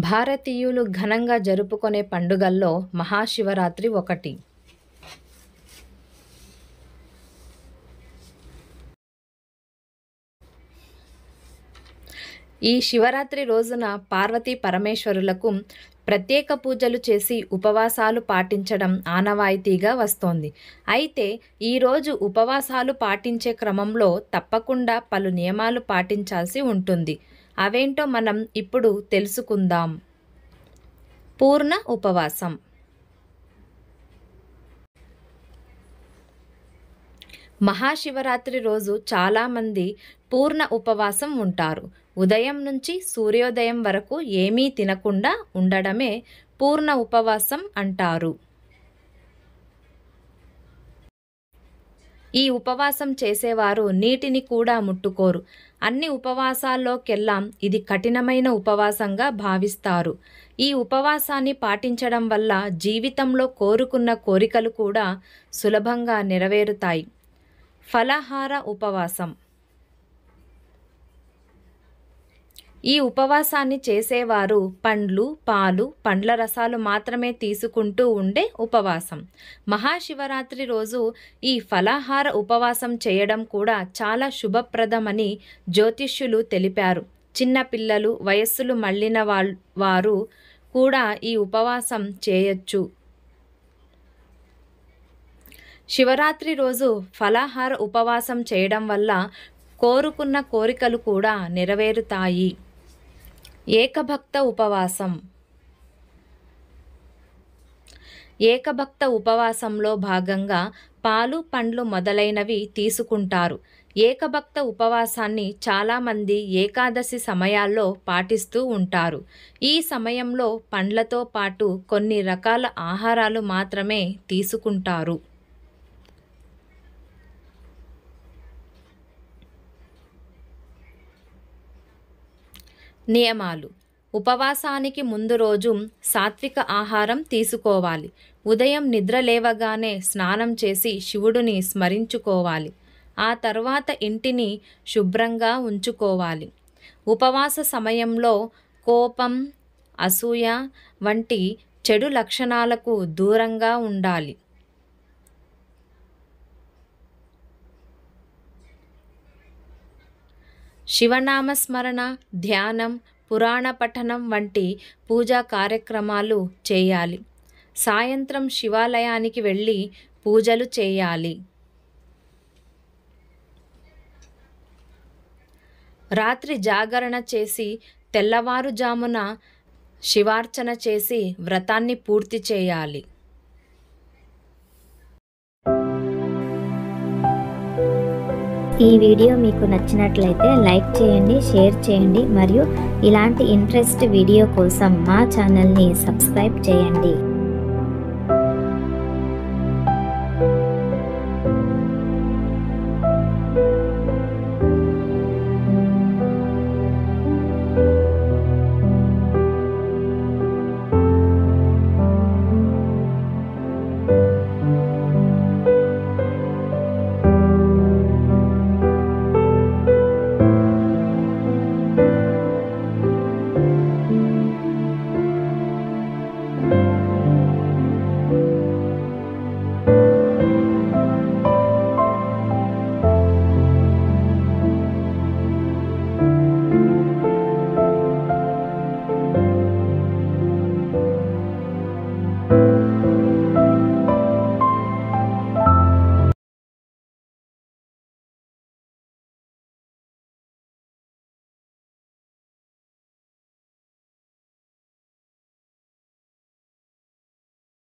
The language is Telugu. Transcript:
భారతీయులు ఘనంగా జరుపుకునే పండుగల్లో మహాశివరాత్రి ఒకటి. ఈ శివరాత్రి రోజున పార్వతీ పరమేశ్వరులకు ప్రత్యేక పూజలు చేసి ఉపవాసాలు పాటించడం ఆనవాయితీగా వస్తోంది. అయితే ఈరోజు ఉపవాసాలు పాటించే క్రమంలో తప్పకుండా పలు నియమాలు పాటించాల్సి ఉంటుంది. అవేంటో మనం ఇప్పుడు తెలుసుకుందాం. పూర్ణ ఉపవాసం. మహాశివరాత్రి రోజు చాలామంది పూర్ణ ఉపవాసం ఉంటారు. ఉదయం నుంచి సూర్యోదయం వరకు ఏమీ తినకుండా ఉండడమే పూర్ణ ఉపవాసం అంటారు. ఈ ఉపవాసం చేసేవారు నీటిని కూడా ముట్టుకోరు. అన్ని ఉపవాసాల్లోకెల్లా ఇది కఠినమైన ఉపవాసంగా భావిస్తారు. ఈ ఉపవాసాన్ని పాటించడం వల్ల జీవితంలో కోరుకున్న కోరికలు కూడా సులభంగా నెరవేరుతాయి. ఫలాహార ఉపవాసం. ఈ ఉపవాసాన్ని చేసేవారు పండ్లు, పాలు, పండ్ల రసాలు మాత్రమే తీసుకుంటూ ఉండే ఉపవాసం. మహాశివరాత్రి రోజు ఈ ఫలాహార ఉపవాసం చేయడం కూడా చాలా శుభప్రదమని జ్యోతిష్యులు తెలిపారు. చిన్నపిల్లలు, వయస్సులు మళ్ళిన వారు కూడా ఈ ఉపవాసం చేయొచ్చు. శివరాత్రి రోజు ఫలాహార ఉపవాసం చేయడం వల్ల కోరుకున్న కోరికలు కూడా నెరవేరుతాయి. ఏకభక్త ఉపవాసం. ఏకభక్త ఉపవాసంలో భాగంగా పాలు, పండ్లు మొదలైనవి తీసుకుంటారు. ఏకభక్త ఉపవాసాన్ని చాలామంది ఏకాదశి సమయాల్లో పాటిస్తూ ఉంటారు. ఈ సమయంలో పండ్లతో పాటు కొన్ని రకాల ఆహారాలు మాత్రమే తీసుకుంటారు. నియమాలు. ఉపవాసానికి ముందు రోజు సాత్విక ఆహారం తీసుకోవాలి. ఉదయం నిద్ర లేవగానే స్నానం చేసి శివుడిని స్మరించుకోవాలి. ఆ తర్వాత ఇంటిని శుభ్రంగా ఉంచుకోవాలి. ఉపవాస సమయంలో కోపం, అసూయ వంటి చెడు లక్షణాలకు దూరంగా ఉండాలి. శివనామస్మరణ, ధ్యానం, పురాణ పఠనం వంటి పూజా కార్యక్రమాలు చేయాలి. సాయంత్రం శివాలయానికి వెళ్ళి పూజలు చేయాలి. రాత్రి జాగరణ చేసి తెల్లవారుజామున శివార్చన చేసి వ్రతాన్ని పూర్తి చేయాలి. ఈ వీడియో మీకు నచ్చినట్లయితే లైక్ చేయండి, షేర్ చేయండి మరియు ఇలాంటి ఇంట్రెస్ట్ వీడియో కోసం మా ఛానల్ని సబ్స్క్రైబ్ చేయండి.